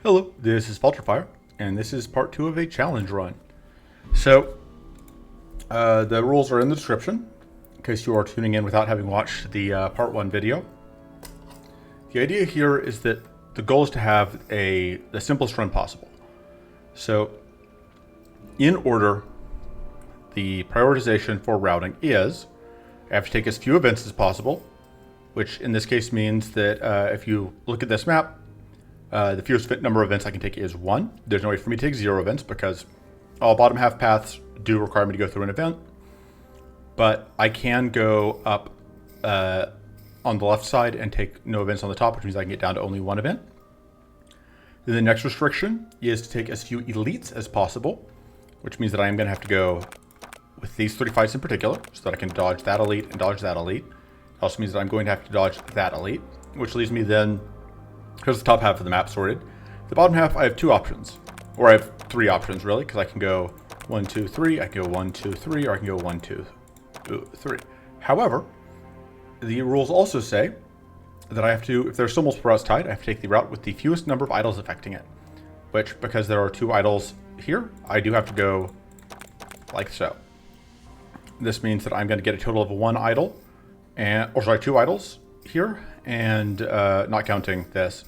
Hello, this is Falterfire, and this is part 2 of a challenge run. So, the rules are in the description, in case you are tuning in without having watched the part 1 video. The idea here is that the goal is to have the simplest run possible. So, in order, the prioritization for routing is, I have to take as few events as possible, which in this case means that if you look at this map, the fewest number of events I can take is 1. There's no way for me to take 0 events because all bottom half paths do require me to go through an event. But I can go up on the left side and take no events on the top, which means I can get down to only 1 event. Then the next restriction is to take as few elites as possible, which means that I am going to have to go with these 3 fights in particular, so that I can dodge that elite and dodge that elite. It also means that I'm going to have to dodge that elite, which leaves me then, here's the top half of the map sorted. The bottom half, I have 2 options. Or I have 3 options, really, because I can go 1, 2, 3, I can go 1, 2, 3, or I can go 1, 2, 3. However, the rules also say that I have to, if there's still multiple routes tied, I have to take the route with the fewest number of idols affecting it. Which, because there are 2 idols here, I do have to go like so. This means that I'm going to get a total of 1 idol, or sorry, 2 idols here, and not counting this.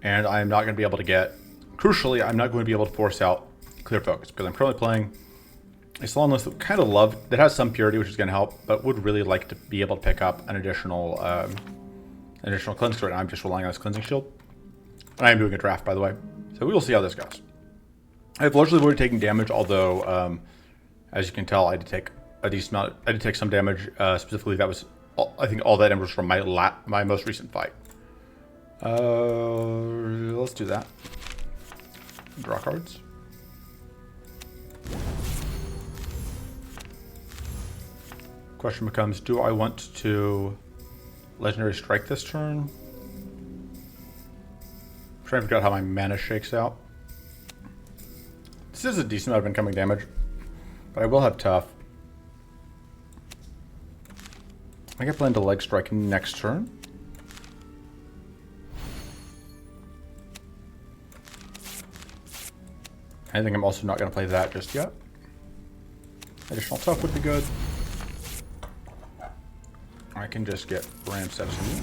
And I'm not going to be able to get, crucially, I'm not going to be able to force out clear focus because I'm currently playing a Silan list that kind of love, that has some purity, which is going to help, but would really like to be able to pick up an additional cleanse right now. I'm just relying on this cleansing shield. And I am doing a draft, by the way. So we will see how this goes. I've largely avoided taking damage, although, as you can tell, I did take a decent amount. I did take some damage, specifically that was, I think all that damage was from my most recent fight. Let's do that. Draw cards. Question becomes, do I want to Legendary Strike this turn? I'm trying to figure out how my mana shakes out. This is a decent amount of incoming damage, but I will have Tough. I can plan to Leg Strike next turn. I think I'm also not going to play that just yet. Additional Tough would be good. I can just get Ram Status on me.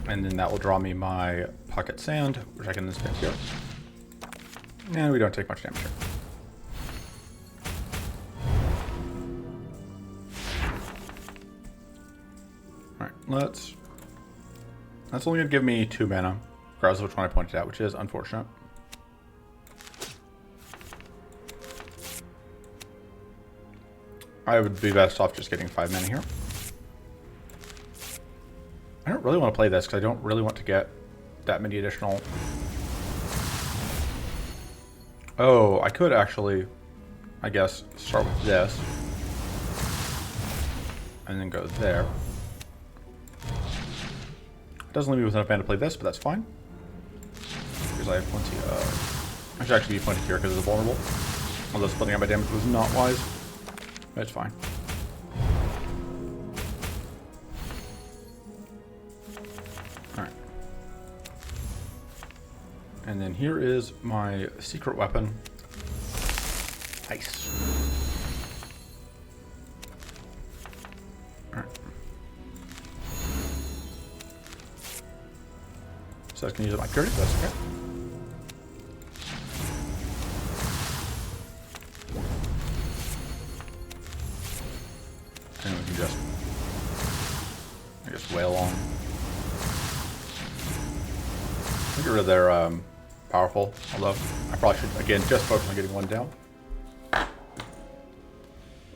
And then that will draw me my Pocket Sand, which I can then spend here. And we don't take much damage here. Alright, that's only going to give me 2 mana, regardless of which one I pointed out, which is unfortunate. I would be best off just getting 5 mana here. I don't really want to play this because I don't really want to get that many additional... Oh, I could actually, I guess, start with this. And then go there. It doesn't leave me with enough mana to play this, but that's fine. Because I have plenty of... I should actually be pointed here because it's vulnerable. Although splitting out my damage was not wise. But it's fine. Alright. And then here is my secret weapon. Nice. Alright. So I can use my purity, that's okay. And we can just, I guess, wail on. Get rid of their powerful, although I probably should, again, just focus on getting 1 down.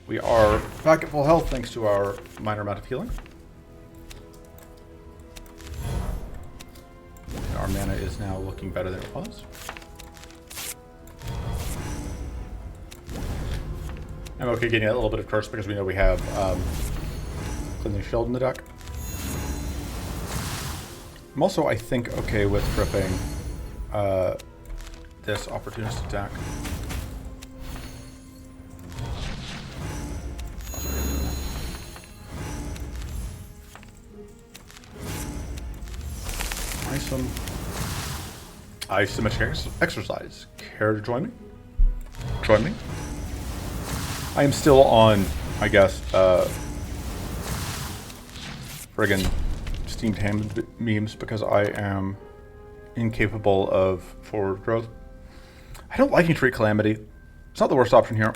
We are back at full health thanks to our minor amount of healing. And our mana is now looking better than it was. I'm okay getting a little bit of curse because we know we have Cleansing Shield in the deck. I'm also, I think, okay with tripping this opportunist attack. I Isometric exercise. Care to join me? Join me. I am still on, I guess, friggin' steamed ham memes because I am incapable of forward growth. I don't like Treat Calamity. It's not the worst option here.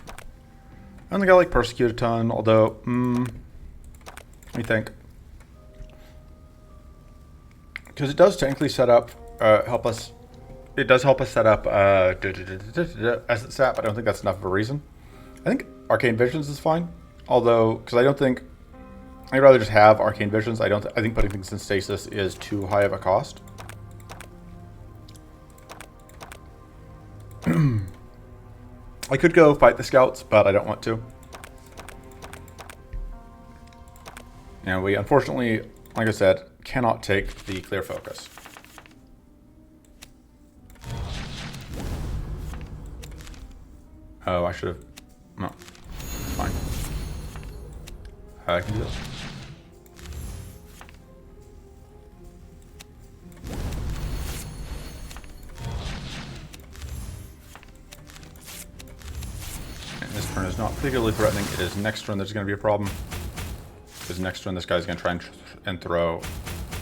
I don't think I like Persecute a ton, although, let me think. Because it does technically set up, help us. It does help us set up as it sat, but I don't think that's enough of a reason. I think Arcane Visions is fine, although, because I don't think, I'd rather just have Arcane Visions. I think putting things in stasis is too high of a cost. I could go fight the scouts, but I don't want to. And we unfortunately, like I said, cannot take the clear focus. Oh, I should have. No, it's fine. I can do this. And this turn is not particularly threatening. It is next turn there's going to be a problem. Because next turn this guy's going to try and throw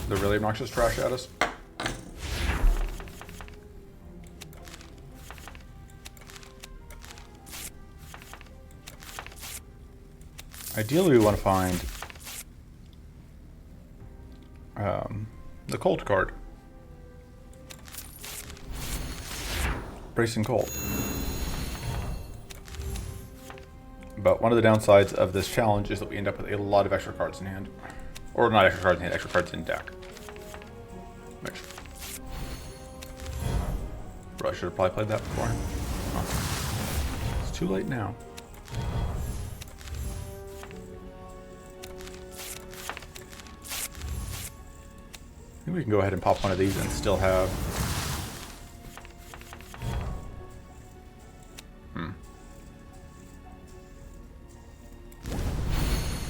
the really obnoxious trash at us. Ideally, we want to find the Cold card. Bracing Cold. But one of the downsides of this challenge is that we end up with a lot of extra cards in hand. Or not extra cards in hand, extra cards in deck. Which... I should have probably played that beforehand. Oh. It's too late now. I think we can go ahead and pop one of these and still have...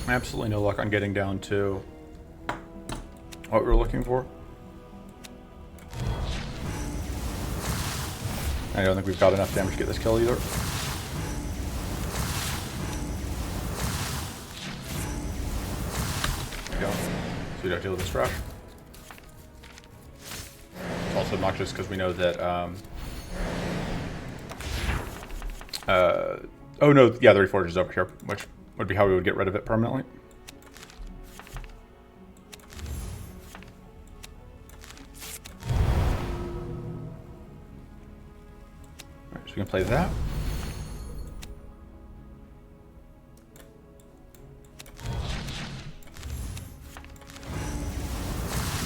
Absolutely no luck on getting down to what we were looking for. I don't think we've got enough damage to get this kill either. There we go. So we don't deal with this trash. It's also obnoxious because we know that oh no, yeah, the Reforge is over here, which would be how we would get rid of it permanently. Alright, so we can play that.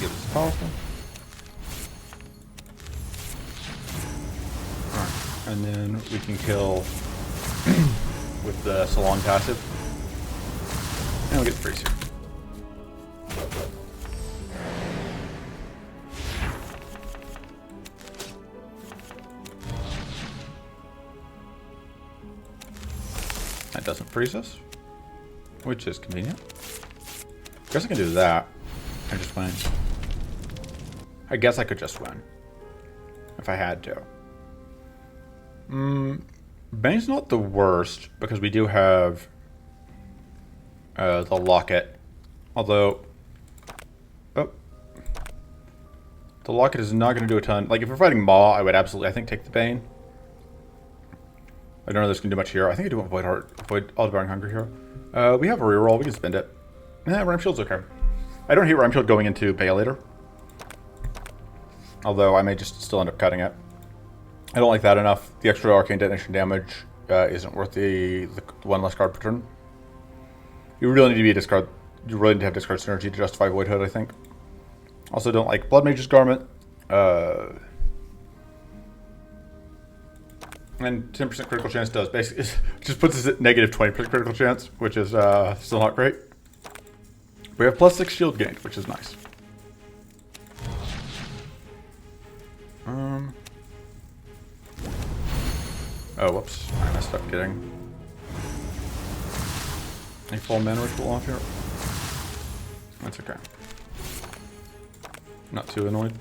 Give us powerful. Alright, and then we can kill with the Silan passive. And we'll get the freeze here. That doesn't freeze us, which is convenient. Guess I can do that and just win. I guess I could just win if I had to. Bane's not the worst because we do have the locket, although the locket is not going to do a ton. Like if we're fighting Maw, I would absolutely, I think, take the Bane. I don't know this can do much here. I think I do want avoid all devouring hunger here. We have a reroll. We can spend it. Yeah, Ram Shield's okay. I don't hate Ram Shield going into Bay later, although I may just still end up cutting it. I don't like that enough. The extra arcane detonation damage isn't worth the one less card per turn. You really need to be a discard. You really need to have discard synergy to justify Voidhood, I think. Also, don't like Blood Mage's Garment. And 10% critical chance does basically just puts us at negative 20% critical chance, which is still not great. We have +6 shield gained, which is nice. Oh, whoops. I messed up getting a full mana ritual off here. That's okay. Not too annoyed.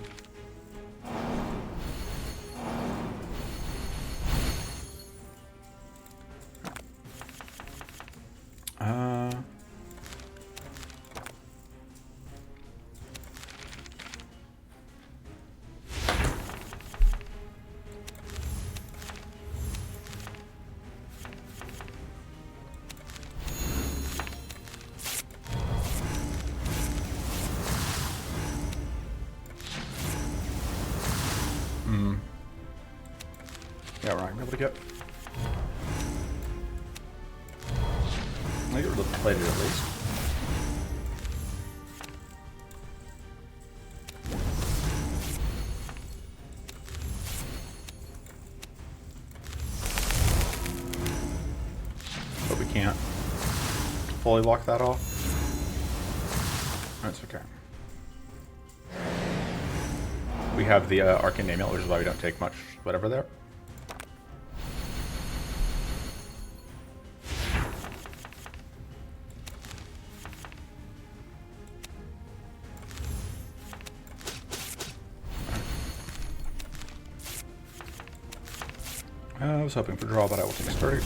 Yeah, we're not gonna be able to get. I get rid of the plated at least. But we can't fully lock that off. That's okay. We have the arcane amulet, which is why we don't take much whatever there. I was hoping for draw, but I will take sturdy.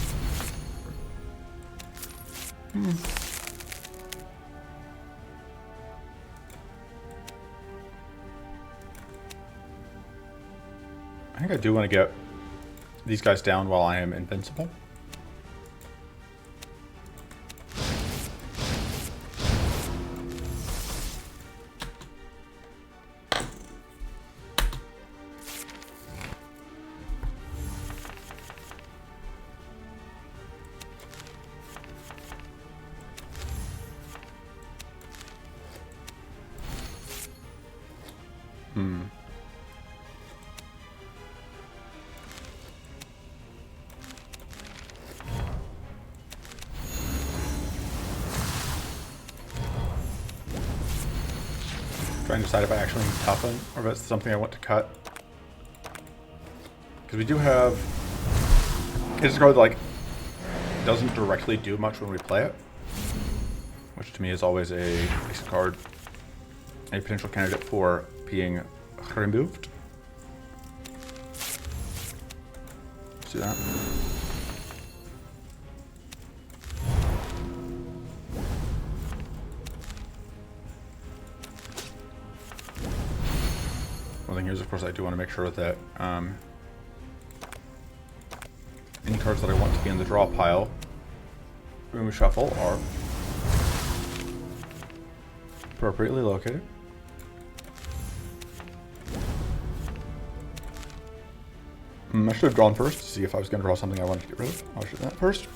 I think I do want to get these guys down while I am invincible. Trying to decide if I actually need toughen or if it's something I want to cut. Because we do have... It's a card that, like, doesn't directly do much when we play it. Which to me is always a card. A potential candidate for being removed. See that? One thing here is, of course, I do want to make sure that any cards that I want to be in the draw pile when we shuffle are appropriately located. I should have drawn first to see if I was going to draw something I wanted to get rid of. I should have done that first.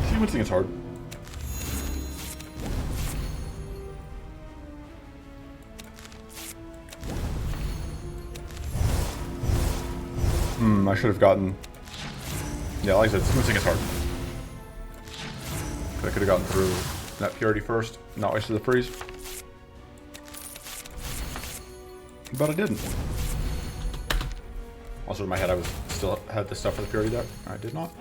Sequencing is hard. I should have gotten... Yeah, like I said, sequencing is hard. I could have gotten through that purity first, not wasted the freeze. But I didn't. Also in my head I was still had the stuff for the purity deck. I did not.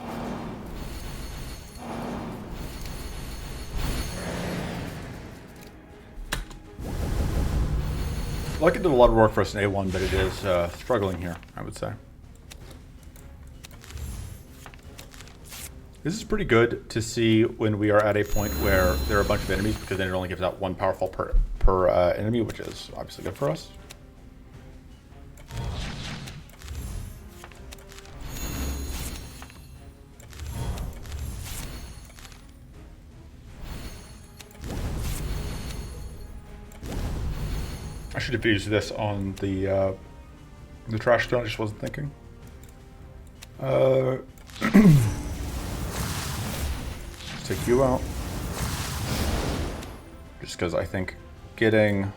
Like it did a lot of work for us in A1, but it is struggling here, I would say. This is pretty good to see when we are at a point where there are a bunch of enemies, because then it only gives out one powerful per enemy, which is obviously good for us. I should have used this on the trash can. I just wasn't thinking. Take you out. Just because I think killing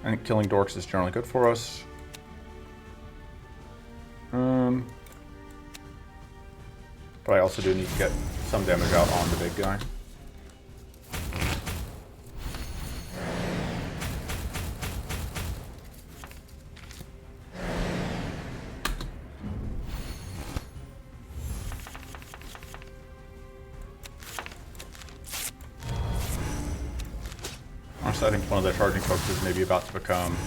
dorks is generally good for us. But I also do need to get some damage out on the big guy. Honestly, I think one of the charging focuses may be about to become...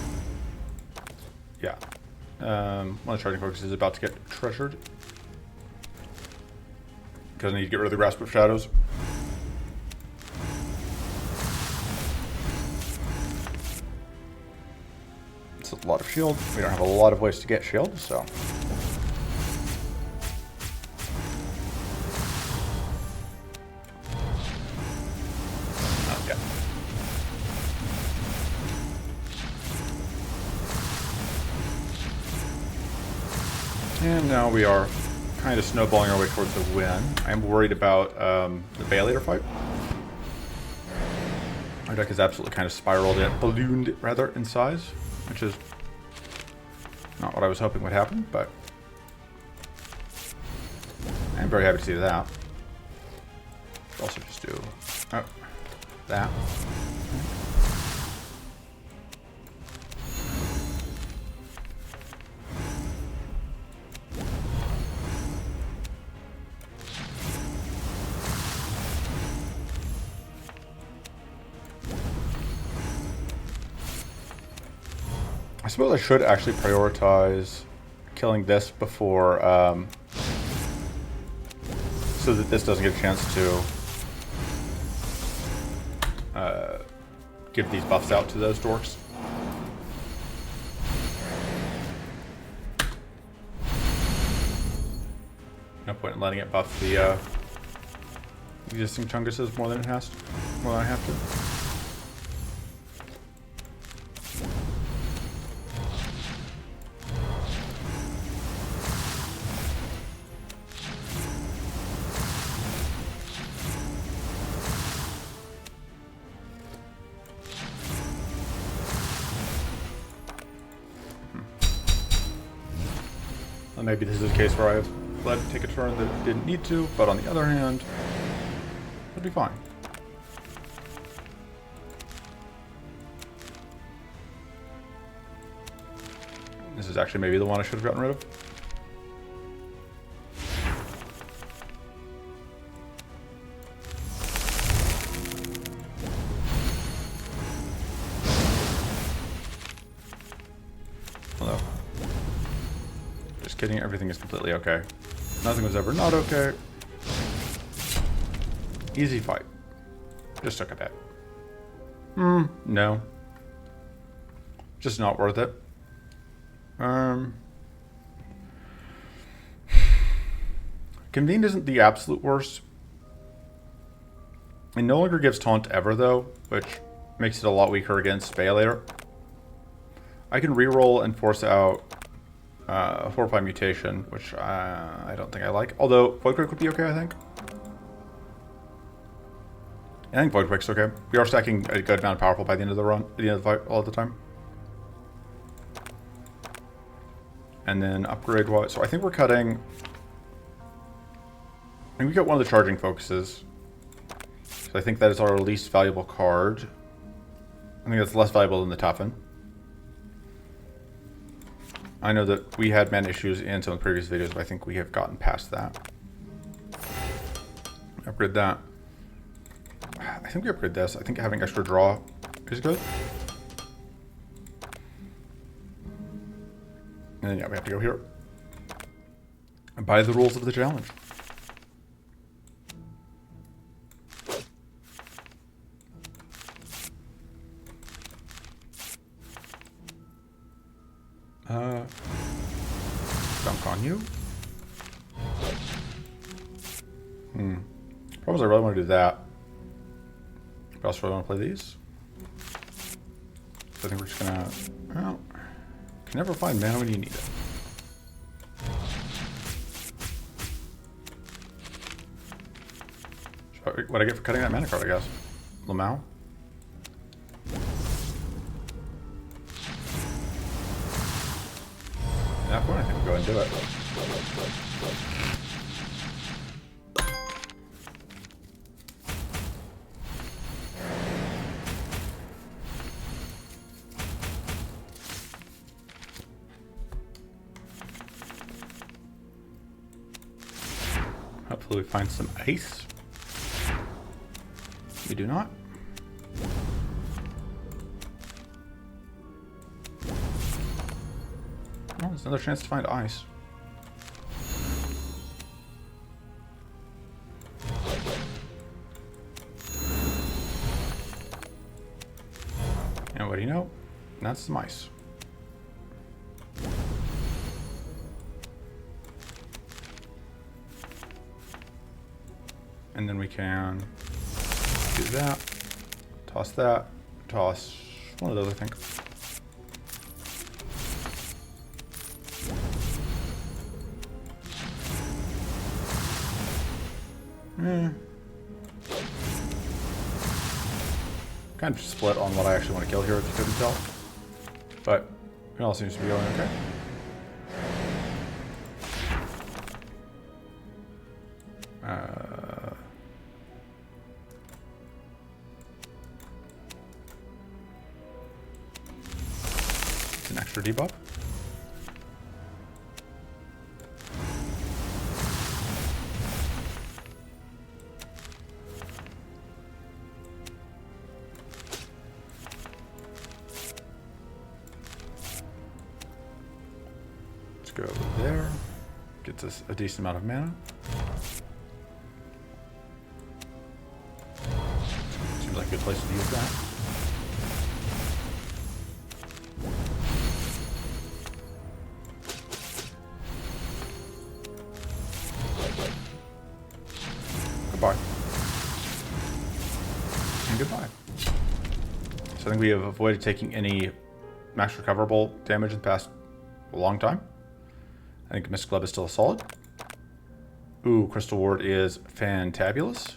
Yeah. One of the charging focuses is about to get treasured. Because I need to get rid of the Grasp of Shadows. It's a lot of shield. We don't have a lot of ways to get shield, so... And now we are kind of snowballing our way towards the win. I'm worried about the Baelator fight. Our deck is absolutely kind of spiraled, ballooned rather, in size, which is not what I was hoping would happen, but I'm very happy to see that. Also just do that. I suppose I should actually prioritize killing this before, so that this doesn't get a chance to give these buffs out to those dorks. No point in letting it buff the existing Chunguses more than it has to, more than I have to. Maybe this is a case where I have let it take a turn that it didn't need to, but on the other hand, it'll be fine. This is actually maybe the one I should have gotten rid of. Hello. Just kidding, everything is completely okay. Nothing was ever not okay. Easy fight. Just took a bet. No. Just not worth it. Convened isn't the absolute worst. It no longer gives taunt ever though, which makes it a lot weaker against Baelator. I can reroll and force out a 4-5 mutation, which I don't think I like. Although Void Quick would be okay, I think. I think Void Quick's okay. We are stacking a good amount of powerful by the end of the run, at the end of the fight, all the time. And then upgrade wise, so I think we're cutting. I think we got one of the charging focuses. So I think that is our least valuable card. I think that's less valuable than the Toughen. I know that we had mana issues in some of the previous videos, but I think we have gotten past that. Upgrade that. I think we upgrade this. I think having extra draw is good. And then yeah, we have to go here. And by the rules of the challenge. Dunk on you. Problem is I really want to do that. But I also really want to play these. So I think we're just gonna, well, can never find mana when you need it. So what I get for cutting that mana card, I guess. Lamau. At that point, I think we'll go ahead and do it. Hopefully we find some ice. We do not. there's another chance to find ice. And what do you know? That's some ice. And then we can do that, toss one of those, I think. Kind of split on what I actually want to kill here, if you couldn't tell. But it all seems to be going okay. It's an extra debuff. Go over there. Gets us a decent amount of mana. Seems like a good place to use that. Goodbye. And goodbye. So I think we have avoided taking any max recoverable damage in the past a long time. I think Mist Club is still solid. Ooh, Crystal Ward is fantabulous.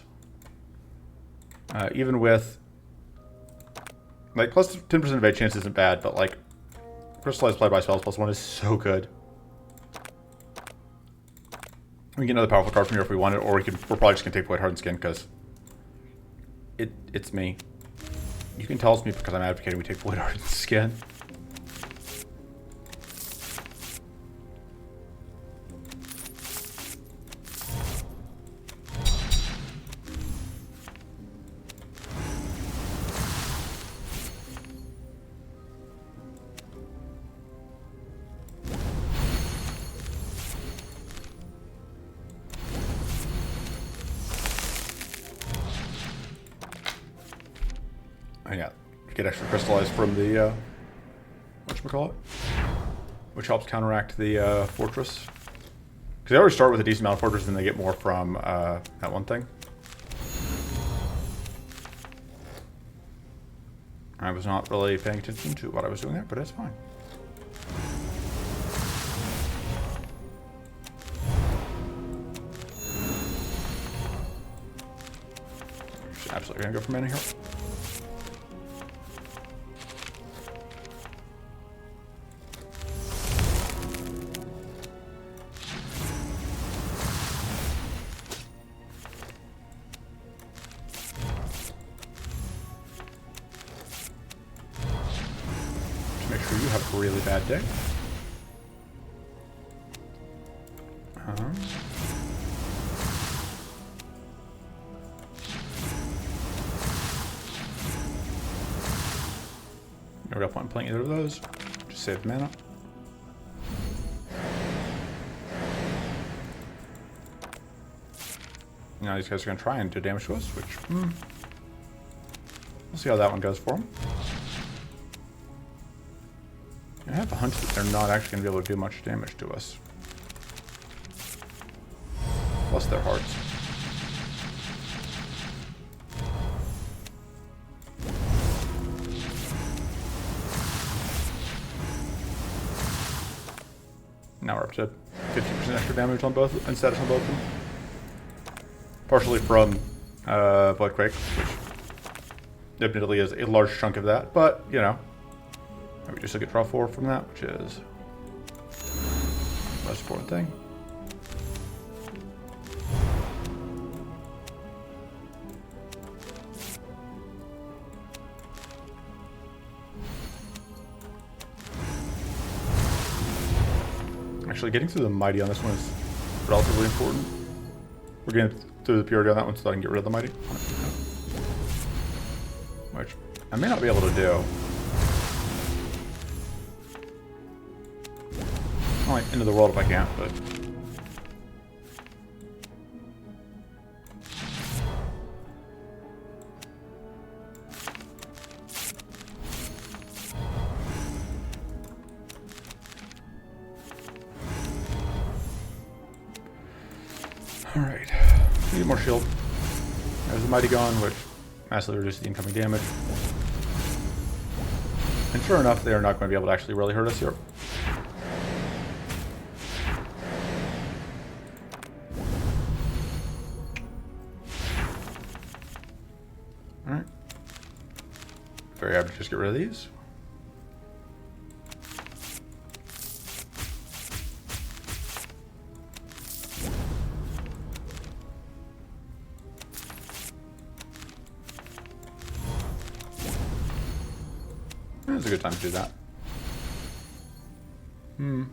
Even with, like, plus 10% evade chance isn't bad, but, like, Crystallized Play by Spells +1 is so good. We can get another powerful card from here if we want it, or we're probably just going to take White Hardened Skin, because it's me. You can tell it's me because I'm advocating we take White Hardened Skin. Yeah, get extra crystallized from the whatchamacallit, which helps counteract the fortress. Because they always start with a decent amount of fortress, and they get more from that one thing. I was not really paying attention to what I was doing there, but it's fine. Just absolutely gonna go for mana here. Make sure you have a really bad day. No real point in playing either of those. Just save mana. Now these guys are going to try and do damage to us, which we'll see how that one goes for them. I have a hunch that they're not actually going to be able to do much damage to us. Plus their hearts. Now we're up to 50% extra damage on both, and status on both of them. Partially from Voidquake, which admittedly is a large chunk of that, but, you know. We just get draw 4 from that, which is the most important thing. Actually, getting through the Mighty on this one is relatively important. We're getting through the Purity on that one so that I can get rid of the Mighty. Which I may not be able to do. Probably into the world if I can, but... Alright. Need more shield. There's the Mighty Gun, which massively reduces the incoming damage. And sure enough, they are not going to be able to actually really hurt us here. Alright. Very happy to just get rid of these. It's a good time to do that. We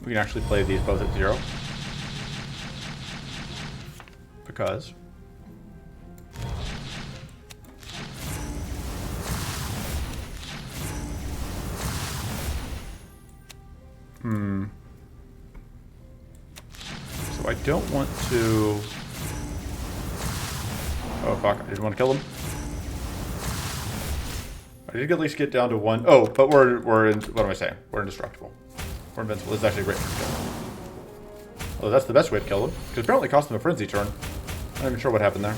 can actually play these both at 0. Because... So I don't want to... Oh fuck, I didn't want to kill them. I did at least get down to 1. Oh, but we're in, what am I saying? We're indestructible. We're invincible. This is actually a great way to kill them. Oh, that's the best way to kill them. Because apparently it cost them a frenzy turn. I'm not even sure what happened there.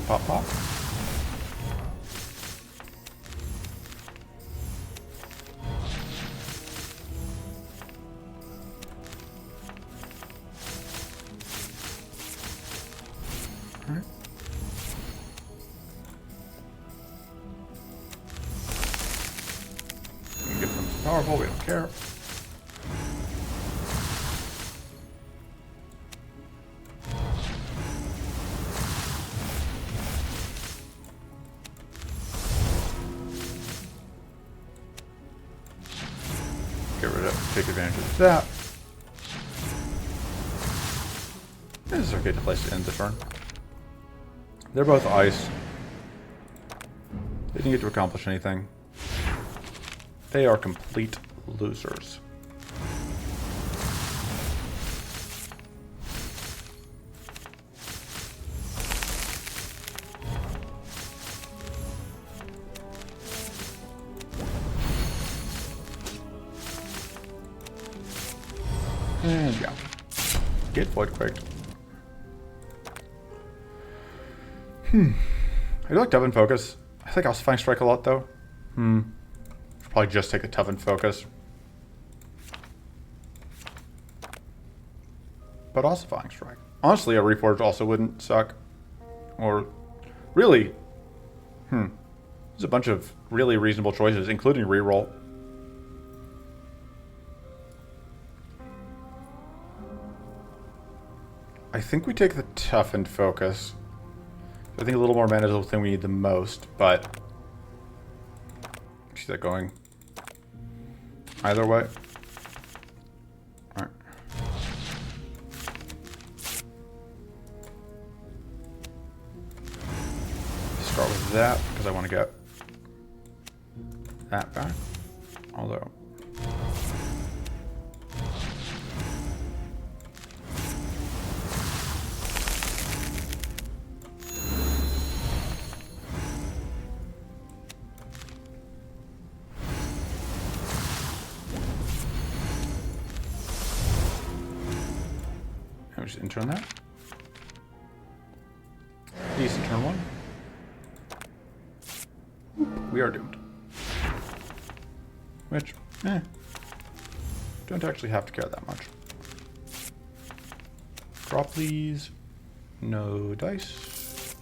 Pop, pop. All right. We can get them powerful, we don't care. Take advantage of that. This is okay to place to end the turn. They're both ice. They didn't get to accomplish anything. They are complete losers. And yeah. Get void quick. I do like Tough and Focus. I think Ossifying Strike a lot though. Probably just take the Tough and Focus. But Ossifying Strike. Honestly, a Reforge also wouldn't suck. Or really, there's a bunch of really reasonable choices, including reroll. I think we take the Tough and Focus. I think a little more mana is the thing we need the most, but I see that going either way. Alright. Start with that because I want to get that back. Although just intern that. Decent turn 1. Oop, we are doomed. Which, don't actually have to care that much. Drop these. No dice.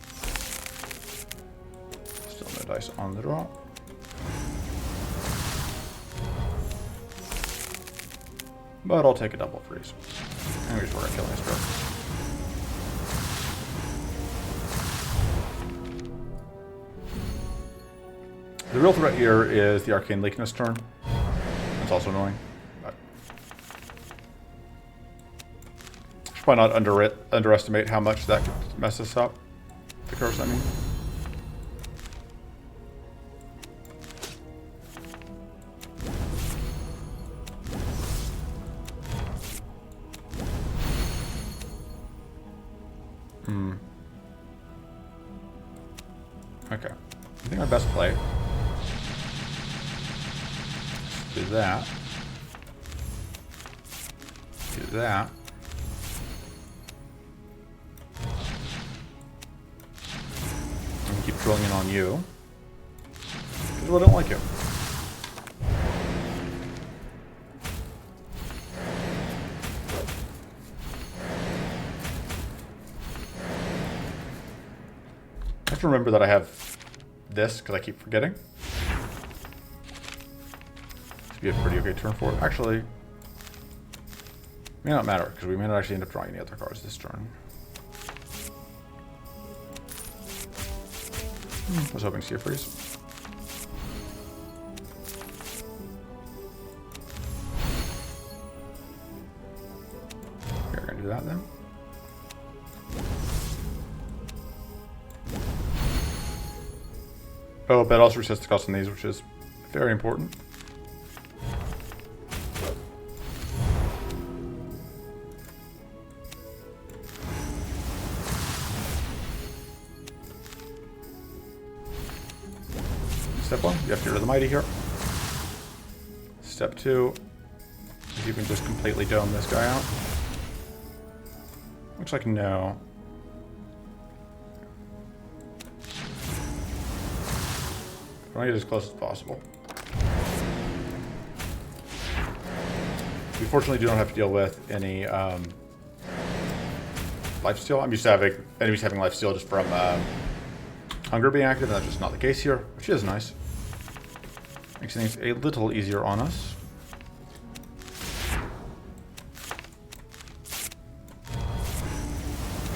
Still no dice on the draw. But I'll take a double freeze. And here's where I kill my stroke. The real threat here is the Arcane Leakness turn. It's also annoying. But should probably not underestimate how much that could mess us up. The curse, I mean. Okay. I think our best play. Do that. Do that. And keep drilling in on you. Because I don't like you. I have to remember that I have this because I keep forgetting. Should be a pretty okay turn for it. Actually, may not matter because we may not actually end up drawing any other cards this turn. I was hoping to see a freeze. Okay, we're gonna do that then. Oh, but also resets the cost on these, which is very important. Step 1, you have to get rid of the Mighty here. Step 2, is you can just completely dome this guy out. Looks like no. I want to get as close as possible. We fortunately do not have to deal with any lifesteal. I'm used to having enemies having lifesteal just from hunger being active, and that's just not the case here, which is nice. Makes things a little easier on us.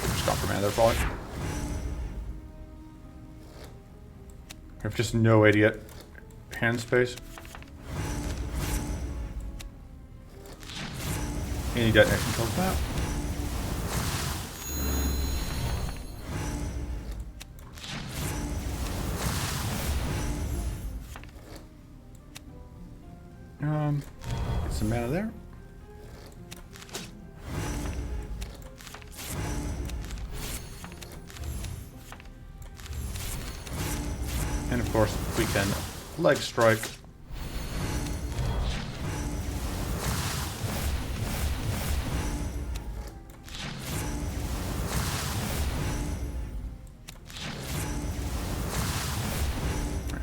Should've just gone for mana there, probably. I have just no way to get hand space. Any detonation kills that. Get some mana there. And of course, we can leg strike.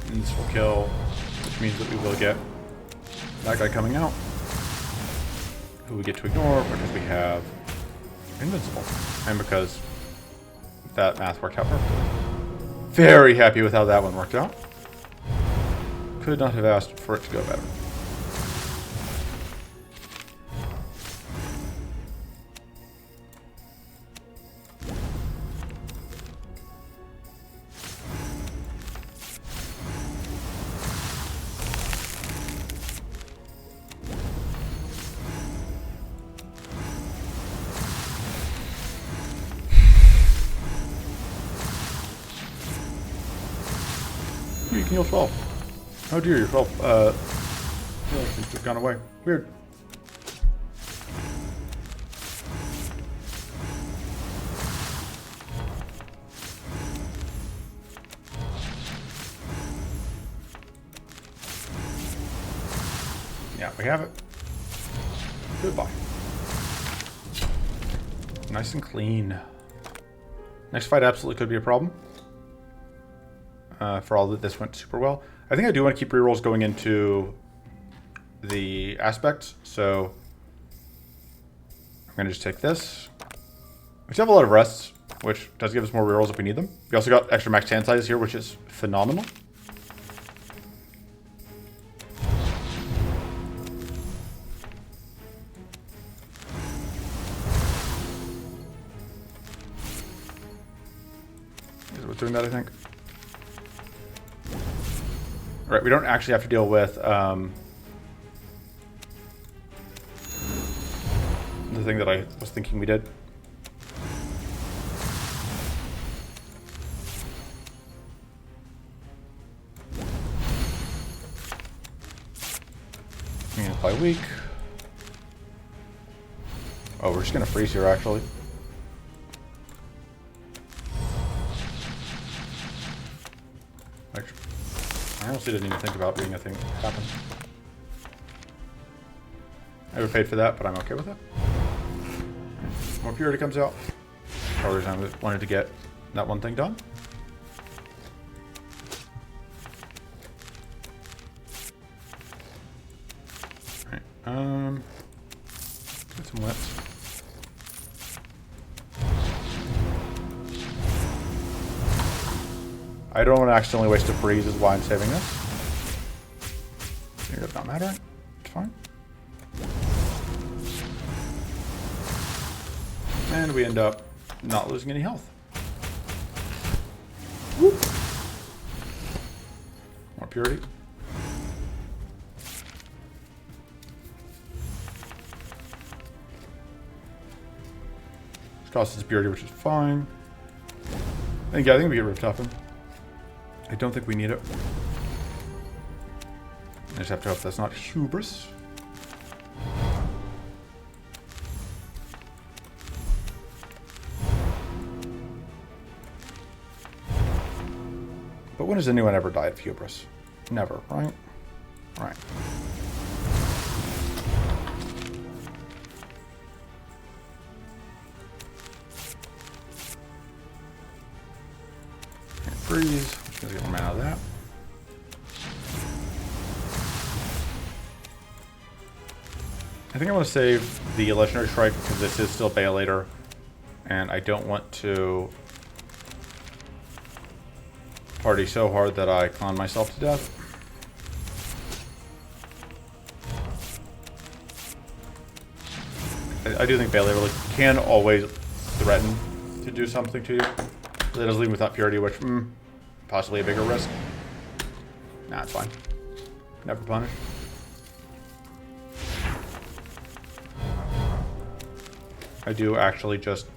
And this will kill, which means that we will get that guy coming out, who we get to ignore because we have Invincible, and because that math worked out perfectly. Very happy with how that one worked out. Could not have asked for it to go better. You can heal 12. Oh dear, you're 12. Healing seems to have gone away. Weird. Yeah, we have it. Goodbye. Nice and clean. Next fight absolutely could be a problem. For all that this went super well. I think I do want to keep rerolls going into the aspects, so I'm going to just take this. We still have a lot of rests, which does give us more rerolls if we need them. We also got extra max hand sizes here, which is phenomenal. Is what's doing that, I think. Alright, we don't actually have to deal with the thing that I was thinking we did. I'm gonna play weak. Oh, we're just gonna freeze here actually. I honestly didn't even think about being a thing that happened. I overpaid for that, but I'm okay with it. More purity comes out. Probably I wanted to get that one thing done. Alright, get some whips. I don't want to accidentally waste a freeze is why I'm saving this. It does not matter. It's fine. And we end up not losing any health. Whoop. More purity. This costs us purity, which is fine. I think we get Rift Toughen. I don't think we need it. I just have to hope that's not hubris. But when has anyone ever died of hubris? Never, right? Right. And freeze. Let's get one out of that. I think I want to save the Legendary Strike because this is still Baelator, and I don't want to party so hard that I clown myself to death. I do think Baelator can always threaten to do something to you. That does leave me without purity, which possibly a bigger risk. Nah, it's fine. Never punish. I do actually just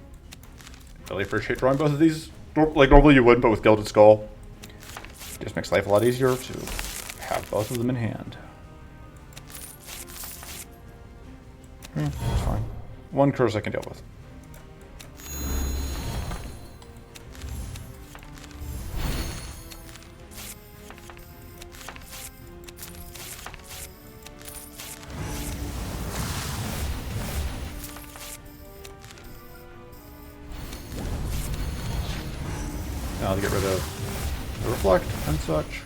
really appreciate drawing both of these. Like normally you would, but with Gilded Skull. Just makes life a lot easier to have both of them in hand. It's fine. One curse I can deal with. Now to get rid of the reflect and such.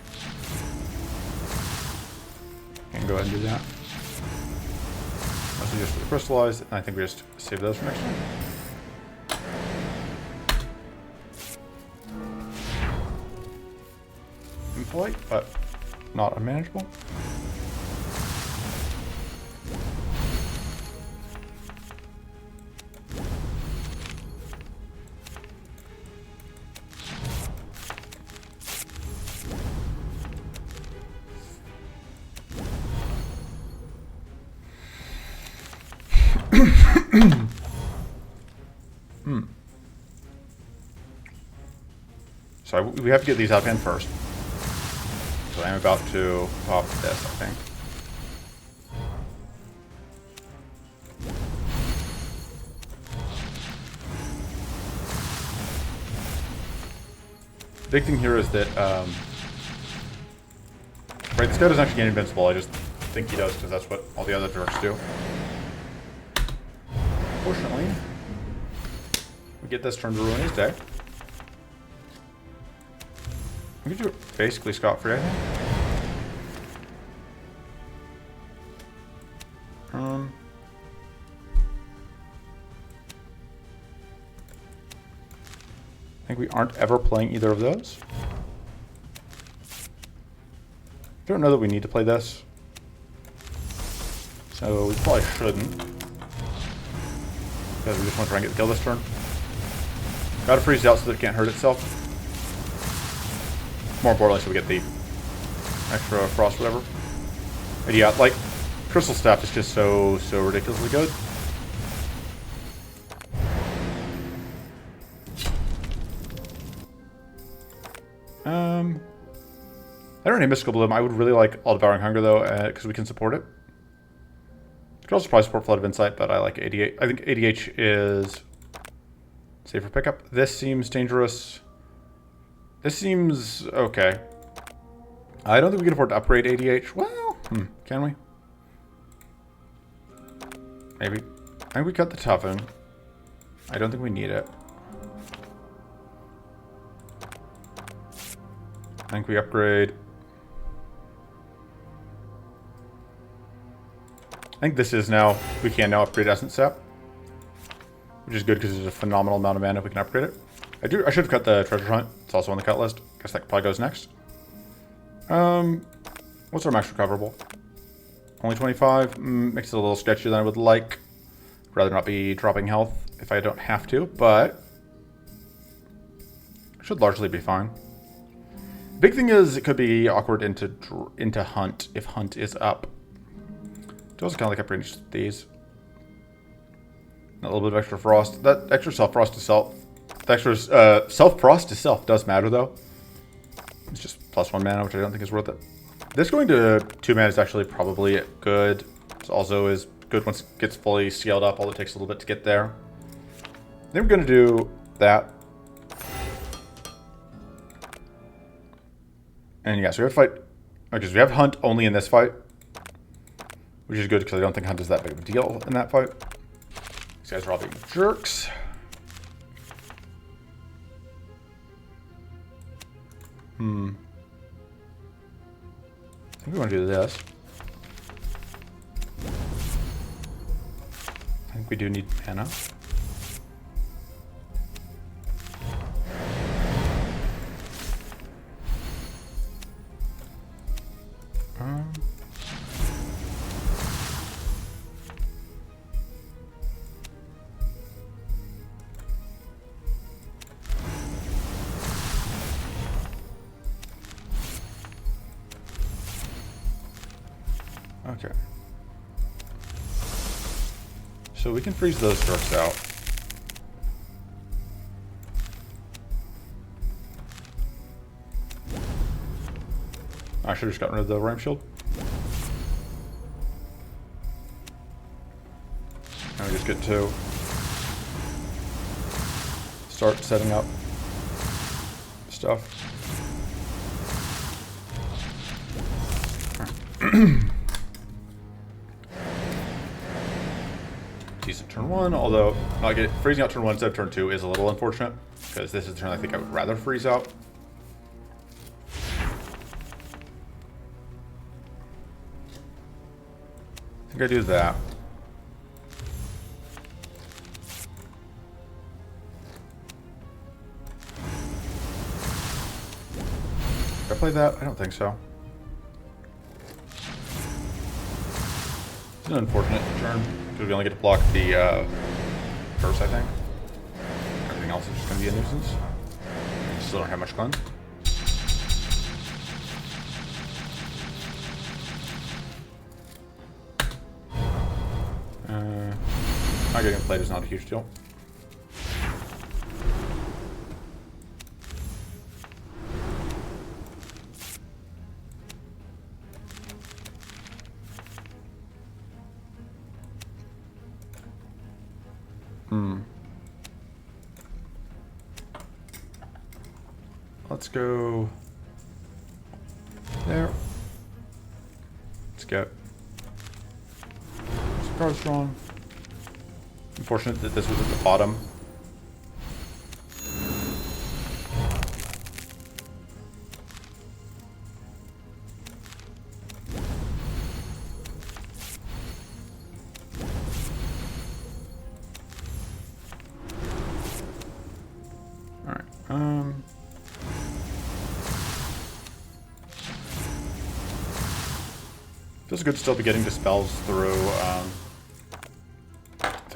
And go ahead and do that. Mostly just for the crystallize, and I think we just save those for next time. Impolite, but not unmanageable. So we have to get these out of hand first. So I'm about to pop this, I think. Big thing here is that, right, this guy doesn't actually get invincible, I just think he does because that's what all the other jerks do. Fortunately, we get this turn to ruin his day. We can do it basically scot-free, I think. I think we aren't ever playing either of those. I don't know that we need to play this. So we probably shouldn't. Because we just want to try and get the kill this turn. Gotta freeze it out so that it can't hurt itself. More importantly, so we get the extra frost, whatever. But yeah, like, crystal staff is just so ridiculously good. I don't need Mystical Bloom. I would really like All Devouring Hunger, though, because we can support it. Could also probably support Flood of Insight, but I like ADH. I think ADH is safe for pickup. This seems dangerous. This seems okay. I don't think we can afford to upgrade ADH. Well, can we? Maybe. I think we cut the Toughen. I don't think we need it. I think we upgrade. I think this is now, we can now upgrade Essence Sap. Which is good because there's a phenomenal amount of mana if we can upgrade it. I should have cut the Treasure Hunt. It's also on the cut list. Guess that probably goes next. What's our max recoverable? Only 25. Makes it a little sketchier than I would like. I'd rather not be dropping health if I don't have to, but should largely be fine. Big thing is it could be awkward into Hunt if Hunt is up. It's also kind of like upgrading these. A little bit of extra frost. That extra self-frost to self. The extra self-frost to self does matter though. It's just +1 mana, which I don't think is worth it. This going to 2 mana is actually probably good. This also is good once it gets fully scaled up, although it takes a little bit to get there. Then we're going to do that. And yeah, so we have to fight, because we have Hunt only in this fight. Which is good because I don't think Hunt is that big of a deal in that fight. These guys are all being jerks. I think we want to do this. I think we do need mana. Okay. So we can freeze those jerks out. I should have just gotten rid of the ramp shield. Now we just get to start setting up stuff. Decent turn 1, although freezing out turn 1 instead of turn 2 is a little unfortunate, because this is the turn I think I would rather freeze out. I think I do that. Did I play that? I don't think so. It's an unfortunate turn, because we only get to block the curse, I think. Everything else is just going to be a nuisance. We still don't have much cleanse. Not getting played is not a huge deal. Let's go there. Let's get some cards drawn. Unfortunate that this was at the bottom. Alright, feels good to still be getting dispels through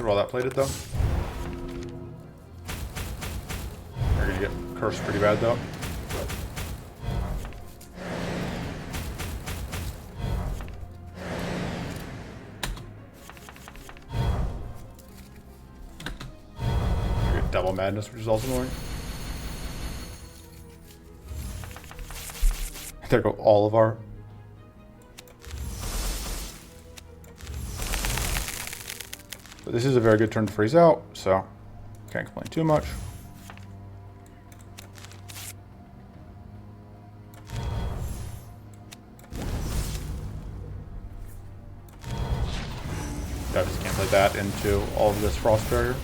all that plated though. We're gonna get cursed pretty bad though. Fireball Madness, which is also annoying. There go all of our... But this is a very good turn to freeze out, so can't complain too much. I just can't play that into all of this Frost Barrier.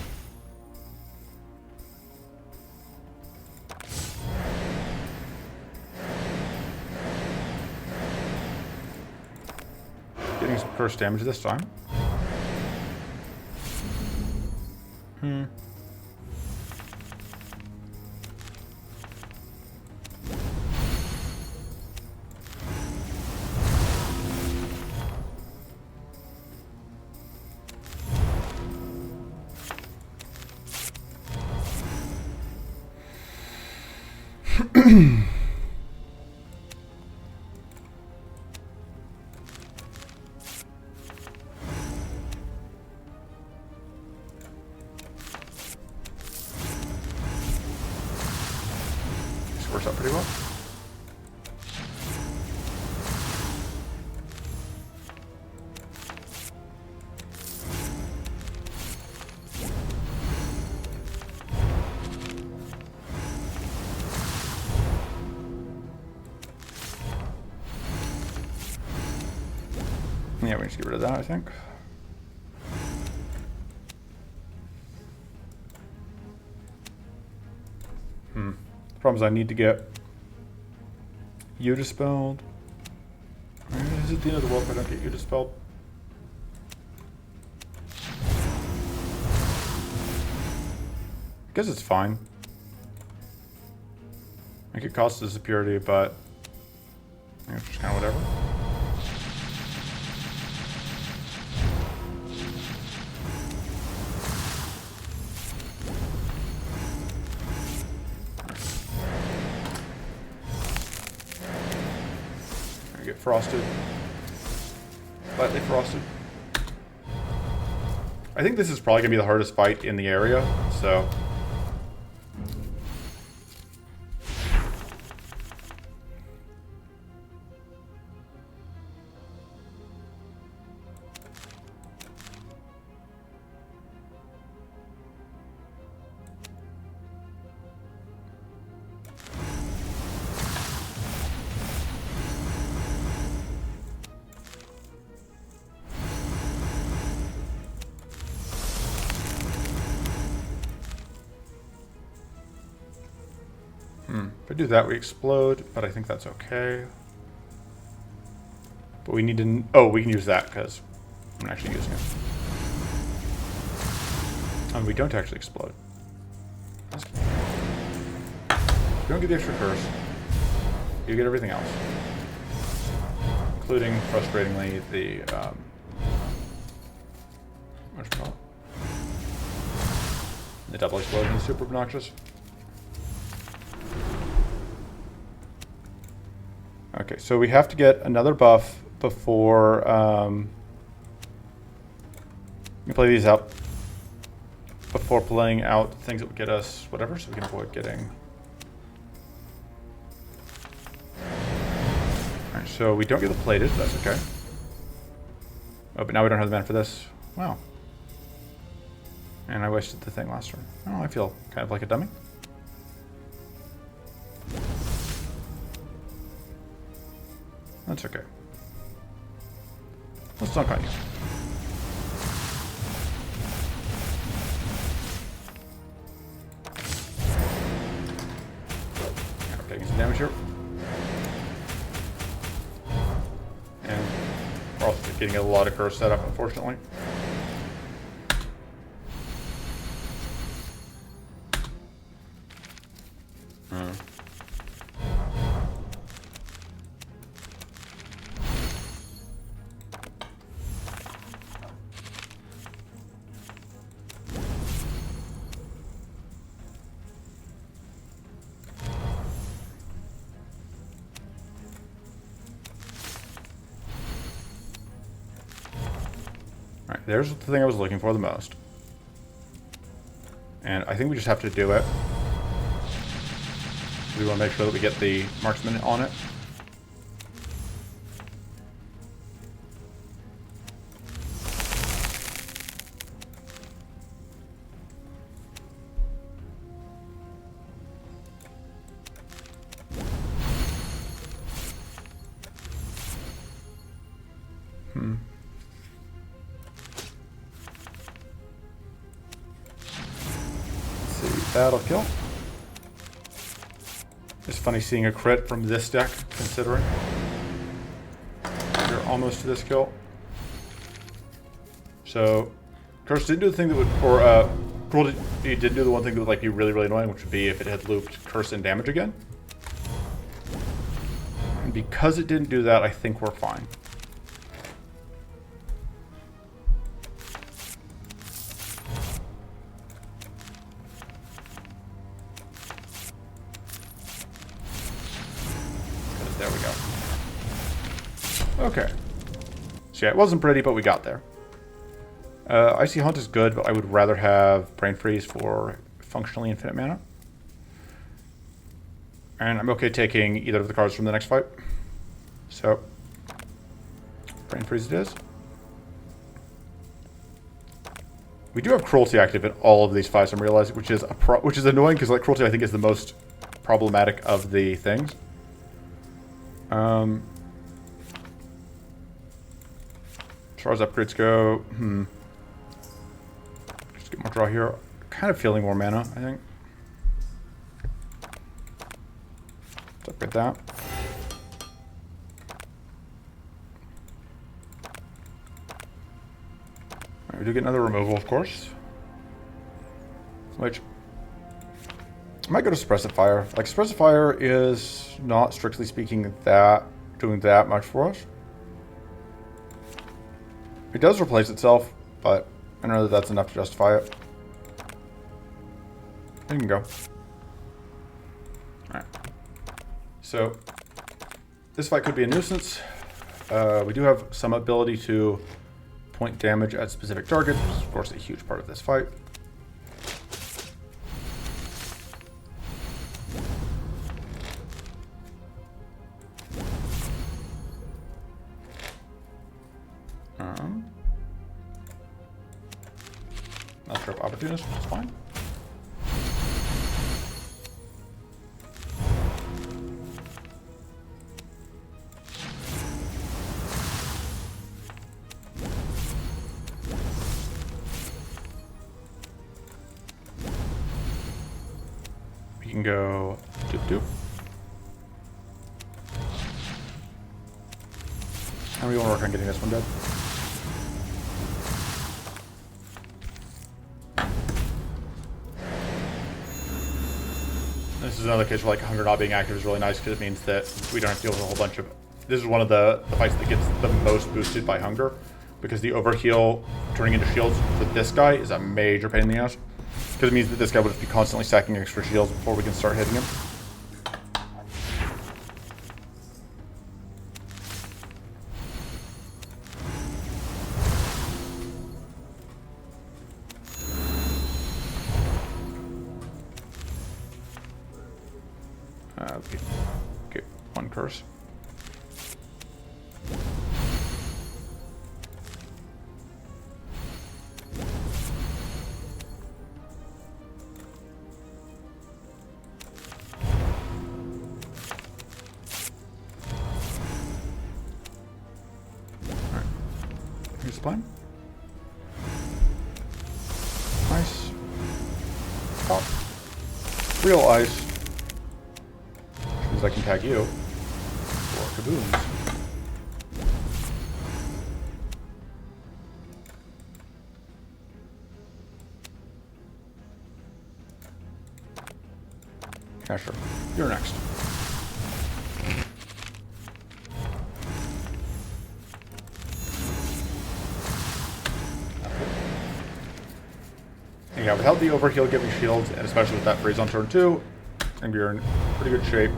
Getting some curse damage this time. This works out pretty well. Yeah, we need to get rid of that, I think. The problem is I need to get you dispelled. Is it the end of the world if I don't get you dispelled? I guess it's fine. I could cost disappearity, but I think it's just kind of whatever. Get frosted. Slightly frosted. I think this is probably going to be the hardest fight in the area, so... If I do that, we explode, but I think that's okay. But we need to... Oh, we can use that, because I'm actually using it. And we don't actually explode. You don't get the extra curse. You get everything else. Including, frustratingly, the... what's it called? The double explosion is super obnoxious. Okay, so we have to get another buff before we play these out before playing out things that would get us whatever, so we can avoid getting. Alright, so we don't get the plated, that's okay. Oh, but now we don't have the mana for this. Wow. And I wasted the thing last turn. Oh, I feel kind of like a dummy. That's okay. Let's dunk on you. Yeah, we're taking some damage here. And we're also getting a lot of curse set up, unfortunately. Alright, there's the thing I was looking for the most. And I think we just have to do it. We want to make sure that we get the marksman on it. That'll kill. It's funny seeing a crit from this deck, considering you're almost to this kill. So, Curse didn't do the thing that would, or Cruelty did do the one thing that would like be really, really annoying, which would be if it had looped Curse and damage again. And because it didn't do that, I think we're fine. There we go. Okay. So yeah, it wasn't pretty, but we got there. Icy Hunt is good, but I would rather have Brain Freeze for functionally infinite mana. And I'm okay taking either of the cards from the next fight. So, Brain Freeze it is. We do have Cruelty active in all of these fights, I'm realizing, which is annoying because like Cruelty I think is the most problematic of the things. As far as upgrades go, just get more draw here. Kind of feeling more mana, I think. Let's upgrade that. Alright, we do get another removal, of course. Which I might go to Suppressive Fire. Like, Suppressive Fire is not, strictly speaking, doing that much for us. It does replace itself, but I don't know that that's enough to justify it. You can go. Alright. So, this fight could be a nuisance. We do have some ability to point damage at specific targets, which is, of course, a huge part of this fight. Not trip opportunist, which is fine. We can go doop doop. And we want to work on getting this one dead. This is another case where like Hunger not being active is really nice because it means that we don't have to deal with a whole bunch of... This is one of the fights that gets the most boosted by Hunger, because the overheal turning into shields for this guy is a major pain in the ass. Because it means that this guy will just be constantly stacking extra shields before we can start hitting him. Okay, one curse. Alright, here's the plan. Ice. Pop. Real ice. I can tag you for kaboons. Yeah, sure. You're next. And yeah, without the overheal giving shields, and especially with that freeze on turn 2, I think you're in pretty good shape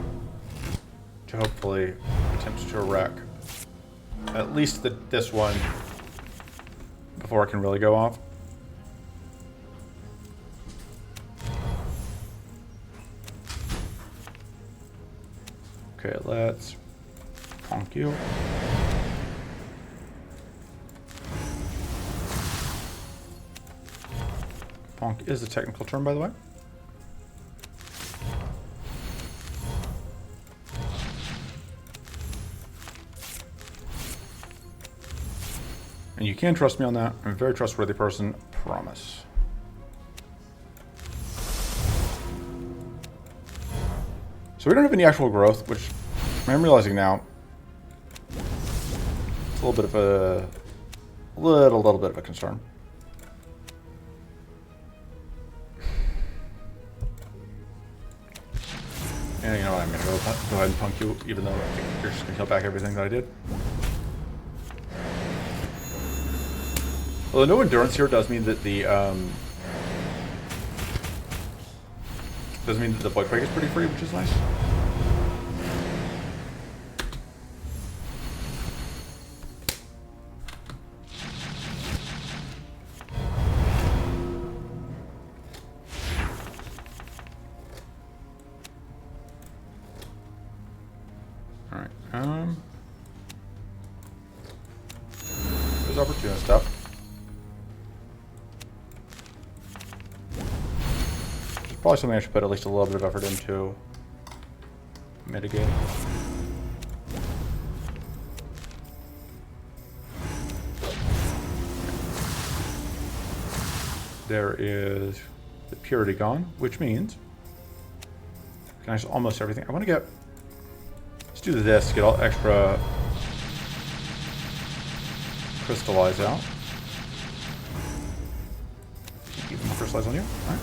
to hopefully attempt to wreck at least this one before it can really go off. Okay, let's bonk you. Bonk is the technical term, by the way. And you can trust me on that. I'm a very trustworthy person, promise. So we don't have any actual growth, which I'm realizing now. It's a little bit of a little bit of a concern. Yeah, you know what? I'm gonna go ahead and punk you, even though I think you're just gonna kill back everything that I did. Although no endurance here does mean that the void quake is pretty free, which is nice. All right. There's opportunity stuff. Probably something I should put at least a little bit of effort into mitigating. There is the purity gone, which means can I just almost everything. I want to get. Let's do this to get all extra crystallize out. Even more crystallize on you. All right.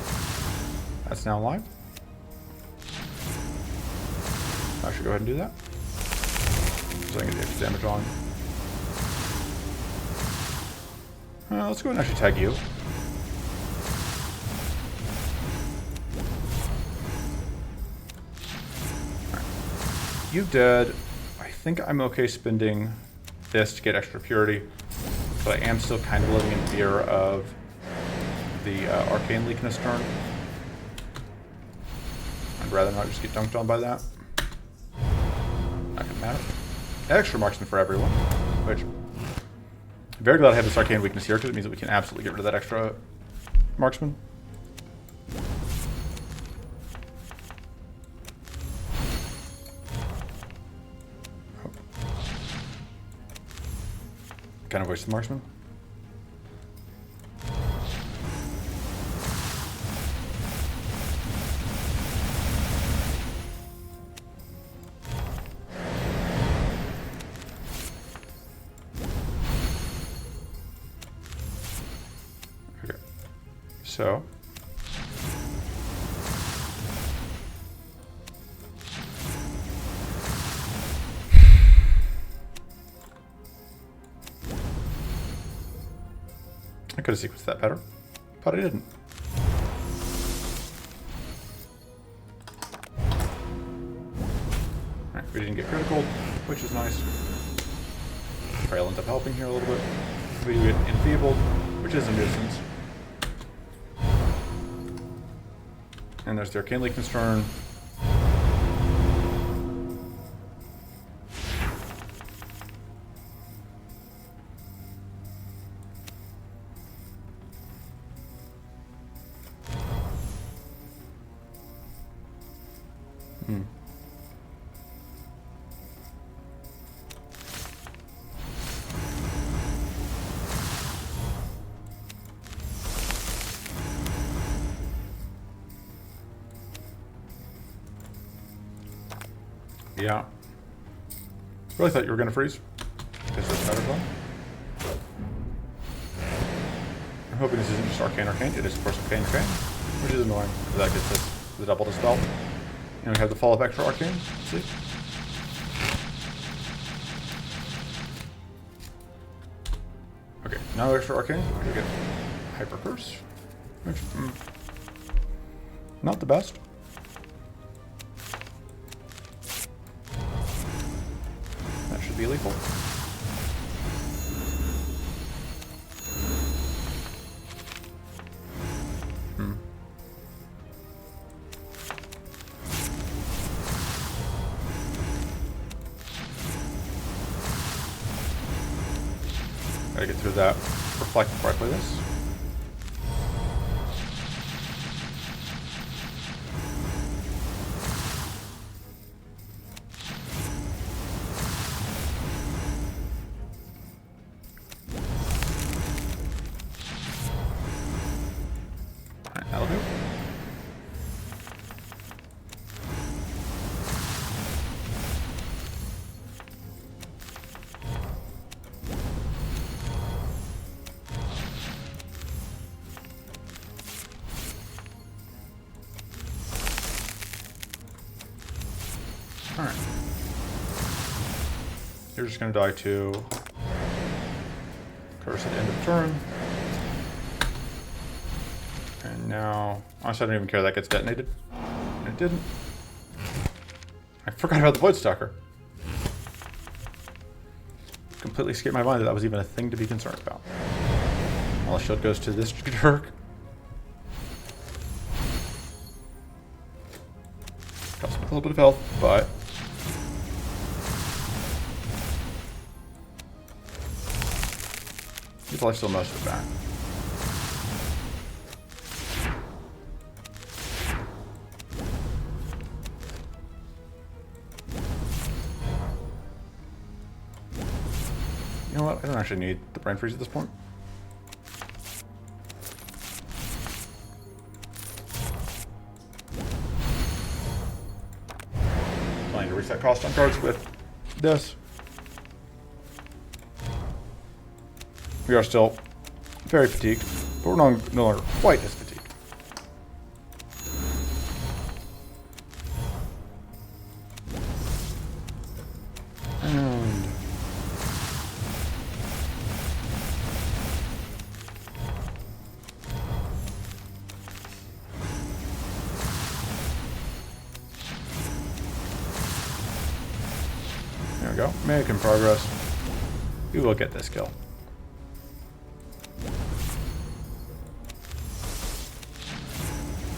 That's now live. I should go ahead and do that. So I can get the extra damage on. Let's go ahead and actually tag you. Right. You dead. I think I'm okay spending this to get extra purity, but I am still kind of living in fear of the arcane leakness turn. I'd rather not just get dunked on by that. Not gonna matter. Extra marksman for everyone, which I'm very glad I have this arcane weakness here because it means that we can absolutely get rid of that extra marksman. Oh. Kind of wasted the marksman. So, I could have sequenced that better, but I didn't. Alright, we didn't get critical, which is nice. Trail ends up helping here a little bit. We get enfeebled, which is a nuisance. And there's the arcane leakness turn. Yeah. Really thought you were going to freeze. Guess that's better fun. I'm hoping this isn't just arcane. It is, of course, arcane, which is annoying because that gets us the double dispel. And we have the fall of extra arcane. Let's see. Okay, now extra arcane. We get hyper curse, which not the best. Be lethal. Gotta get through that. Reflect before I play this. Alright, that'll do. Alright. You're just going to die to curse at end of turn. And now, honestly, I don't even care that gets detonated. And it didn't. I forgot about the Void Stalker. Completely escaped my mind that that was even a thing to be concerned about. All the shield goes to this jerk. Costs me a little bit of health, but he's life still most of it back. You know what? I don't actually need the brain freeze at this point. Planning to reset cost on cards with this. We are still very fatigued, but we're no longer quite as fatigued. And there we go. Making progress. We will get this kill.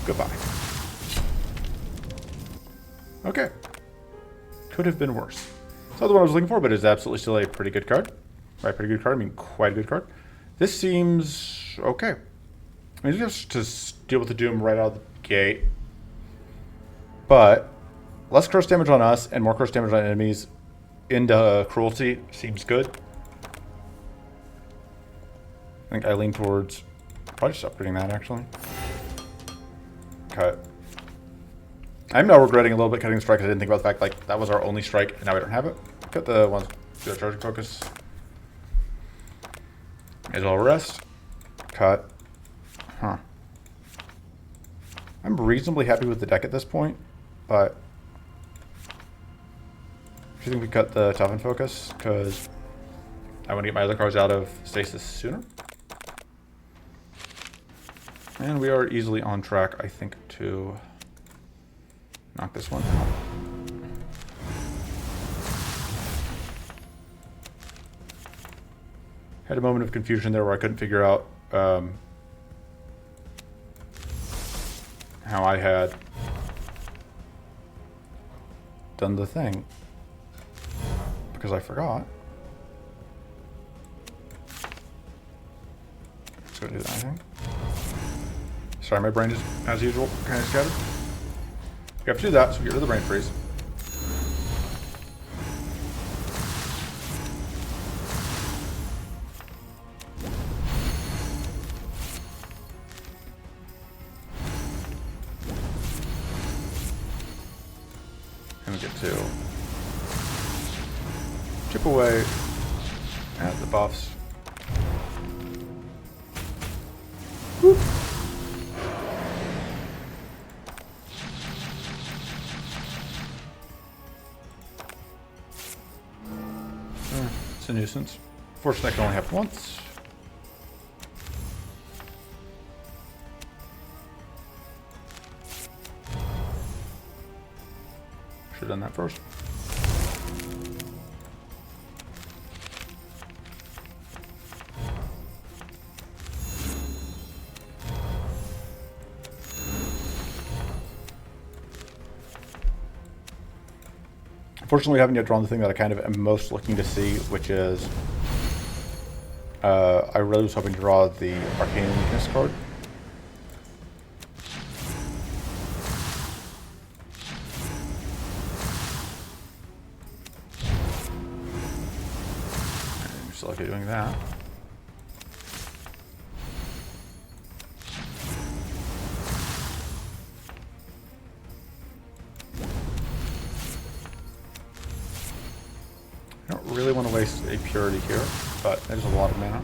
Goodbye. Okay. Could have been worse. It's not the one I was looking for, but it's absolutely still a pretty good card. By pretty good card, I mean quite a good card. This seems okay. I mean, just to deal with the Doom right out of the gate. But less curse damage on us and more curse damage on enemies into Cruelty seems good. I think I lean towards probably just upgrading that, actually. Cut. I'm now regretting a little bit cutting the strike because I didn't think about the fact like that was our only strike and now we don't have it. Cut the ones do the charging focus. Is all rest. Cut. Huh. I'm reasonably happy with the deck at this point, but I think we cut the toughen focus because I want to get my other cards out of stasis sooner. And we are easily on track, I think, to knock this one out. Had a moment of confusion there where I couldn't figure out how I had done the thing. Because I forgot. Let's go do that, I think. Sorry, my brain is, as usual, kind of scattered. We have to do that, so we get rid of the brain freeze. And we get to chip away at the buffs. Woo. It's a nuisance. Fortunately, I can only have once. Should have done that first. Unfortunately, we haven't yet drawn the thing that I kind of am most looking to see, which is I really was hoping to draw the Arcane Weakness card. I'm still okay doing that. I don't really want to waste a purity here, but there's a lot of mana.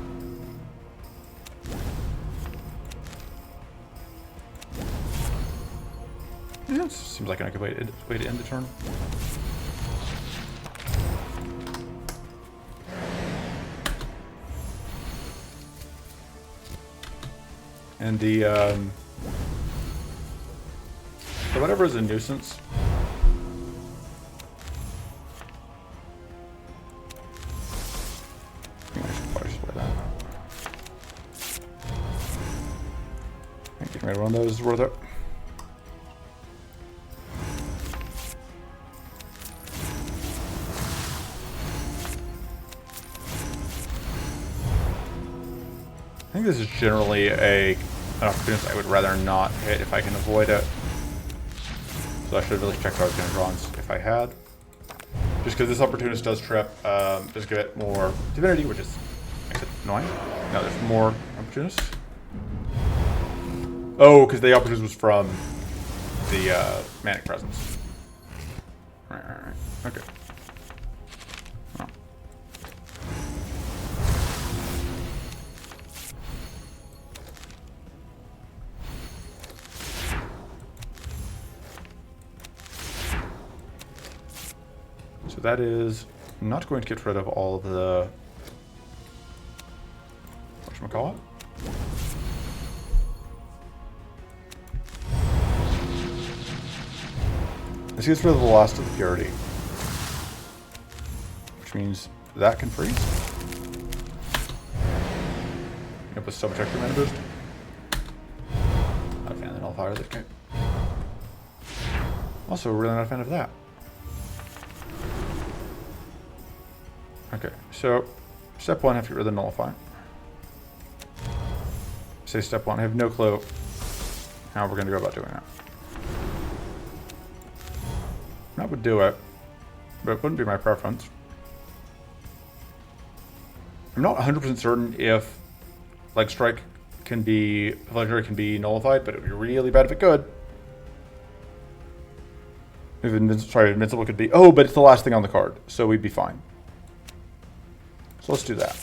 Yeah, it seems like a good way to end the turn. And the so whatever is a nuisance. I think I should probably just play that. I think getting rid of one of those is worth it. I think this is generally an opportunity I would rather not hit if I can avoid it. So I should really check what I was going to draw if I had. Just because this opportunist does trip, just give it more divinity, which is makes it annoying. Now there's more opportunists. Oh, because the opportunist was from the Manic Presence. Right. Okay. Oh. So that is not going to get rid of all of the whatchamacallit. This gets rid of the last of the purity, which means that can freeze. Yep, with so much extra mana boost. Not a fan of the nullifier this game. Also, really not a fan of that. Okay, so step one, I have to get rid of the nullify. Say step one, I have no clue how we're going to go about doing that. That would do it, but it wouldn't be my preference. I'm not 100% certain if Leg Strike can be, Legendary can be nullified, but it would be really bad if it could. If Invincible could be, oh, but it's the last thing on the card, so we'd be fine. So let's do that.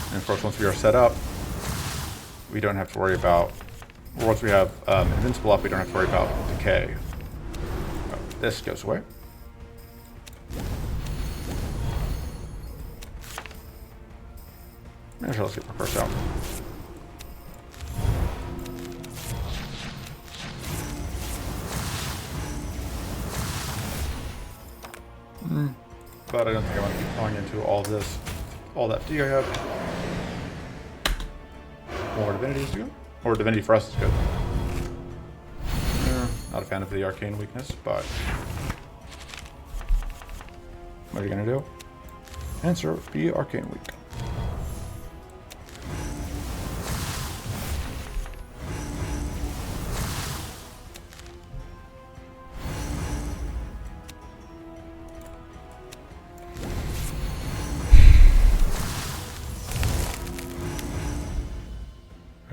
And of course, once we are set up, we don't have to worry about, once we have Invincible up, we don't have to worry about decay. Oh, this goes away. Actually, let's get my first out. But I don't think I want to keep going into all this, all that D I have. More divinity is good. Or divinity for us is good. Not a fan of the arcane weakness, but what are you gonna do? Answer: be arcane weak.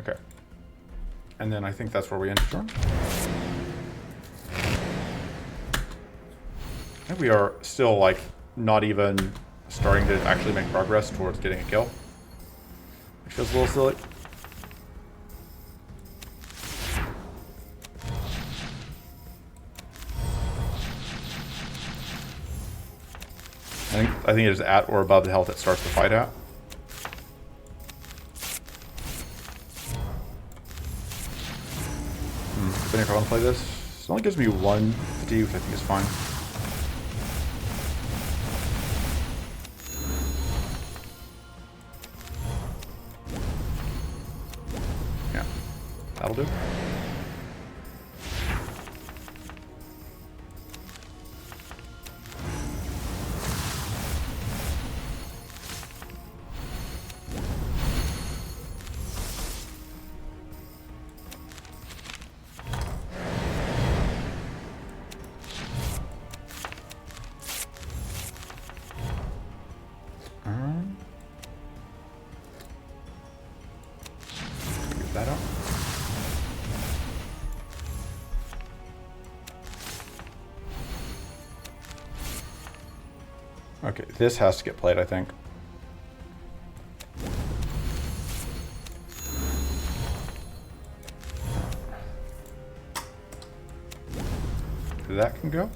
Okay. And then I think that's where we end the turn. I think we are still, like, not even starting to actually make progress towards getting a kill. Which feels a little silly. I think it is at or above the health it starts the fight at. Depending if I want to play this. It only gives me one fatigue, which I think is fine. Okay, this has to get played, I think. That can go.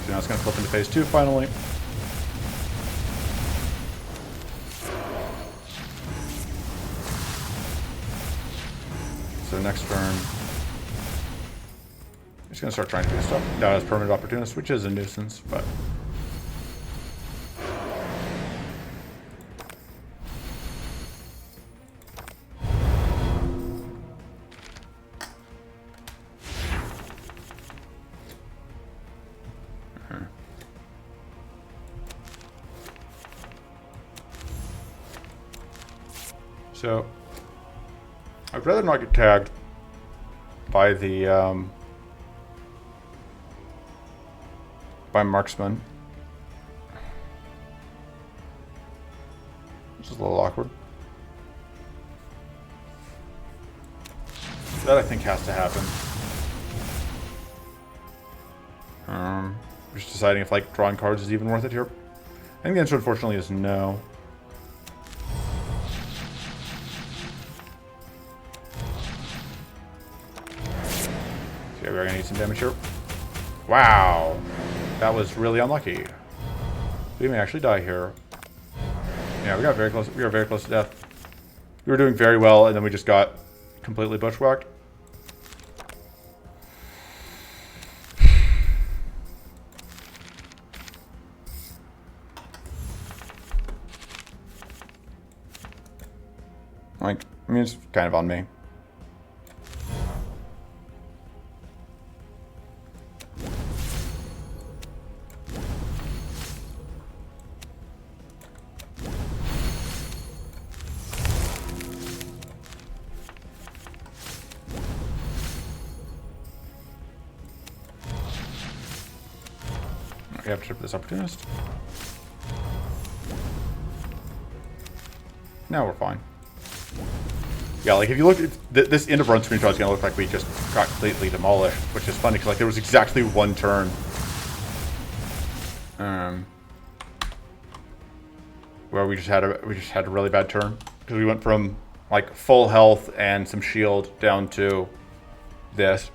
So now it's going to flip into phase 2 finally. So next turn, it's going to start trying to do stuff. Now it has permanent opportunist, which is a nuisance, but... So, I'd rather not get tagged by the, by marksman. Which is a little awkward. That I think has to happen. Just deciding if like drawing cards is even worth it here. I think the answer unfortunately is no. Okay, we're gonna need some damage here. Wow, that was really unlucky. We may actually die here. Yeah, we got very close. We were very close to death. We were doing very well, and then we just got completely bushwhacked. Like, I mean, it's kind of on me. We have to trip this opportunist. Now we're fine. Yeah, like if you look at this end of run screenshot is gonna look like we just got completely demolished, which is funny because like there was exactly one turn, where we just had a really bad turn because we went from like full health and some shield down to this.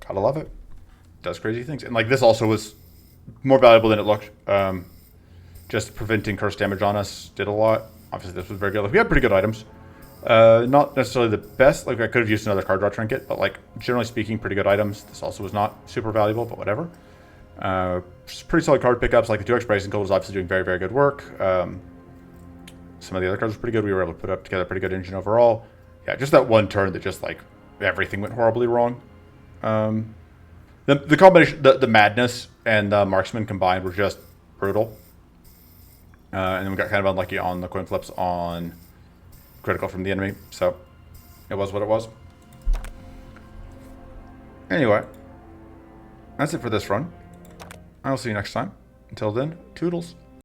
Gotta love it. Does crazy things. And like this also was more valuable than it looked. Just preventing curse damage on us did a lot. Obviously this was very good. Like, we had pretty good items. Not necessarily the best. Like I could have used another card draw trinket, but like generally speaking, pretty good items. This also was not super valuable, but whatever. Just pretty solid card pickups. Like the 2x Bracing Code was obviously doing very, very good work. Some of the other cards were pretty good. We were able to put up together a pretty good engine overall. Yeah, just that one turn that just like everything went horribly wrong. The combination, the madness and the marksman combined were just brutal. And then we got kind of unlucky on the coin flips on critical from the enemy. So it was what it was. Anyway, that's it for this run. I'll see you next time. Until then, toodles.